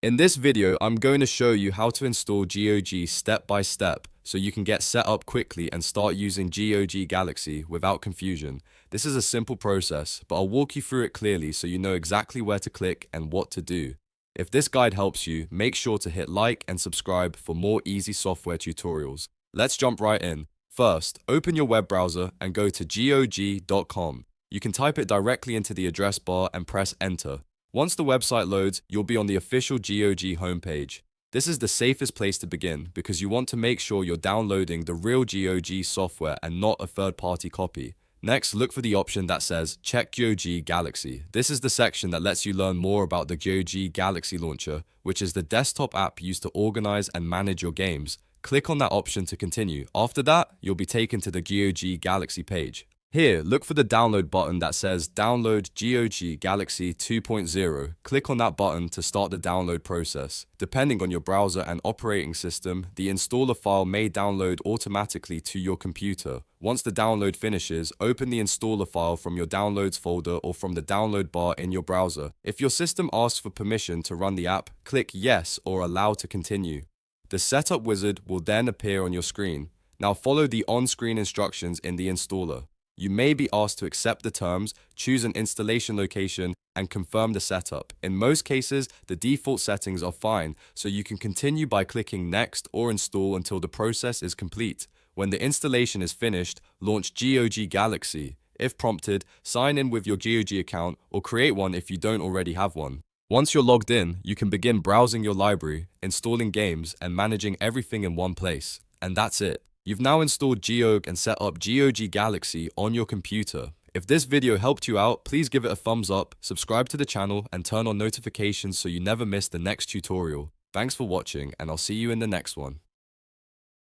In this video, I'm going to show you how to install GOG step by step so you can get set up quickly and start using GOG Galaxy without confusion. This is a simple process, but I'll walk you through it clearly so you know exactly where to click and what to do. If this guide helps you, make sure to hit like and subscribe for more easy software tutorials. Let's jump right in. First, open your web browser and go to gog.com. You can type it directly into the address bar and press enter. Once the website loads, you'll be on the official GOG homepage. This is the safest place to begin because you want to make sure you're downloading the real GOG software and not a third-party copy. Next, look for the option that says Check GOG Galaxy. This is the section that lets you learn more about the GOG Galaxy launcher, which is the desktop app used to organize and manage your games. Click on that option to continue. After that, you'll be taken to the GOG Galaxy page. Here, look for the download button that says Download GOG Galaxy 2.0. Click on that button to start the download process. Depending on your browser and operating system, the installer file may download automatically to your computer. Once the download finishes, open the installer file from your Downloads folder or from the download bar in your browser. If your system asks for permission to run the app, click Yes or Allow to continue. The setup wizard will then appear on your screen. Now follow the on-screen instructions in the installer. You may be asked to accept the terms, choose an installation location, and confirm the setup. In most cases, the default settings are fine, so you can continue by clicking Next or Install until the process is complete. When the installation is finished, launch GOG Galaxy. If prompted, sign in with your GOG account or create one if you don't already have one. Once you're logged in, you can begin browsing your library, installing games, and managing everything in one place. And that's it. You've now installed GOG and set up GOG Galaxy on your computer. If this video helped you out, please give it a thumbs up, subscribe to the channel, and turn on notifications so you never miss the next tutorial. Thanks for watching, and I'll see you in the next one.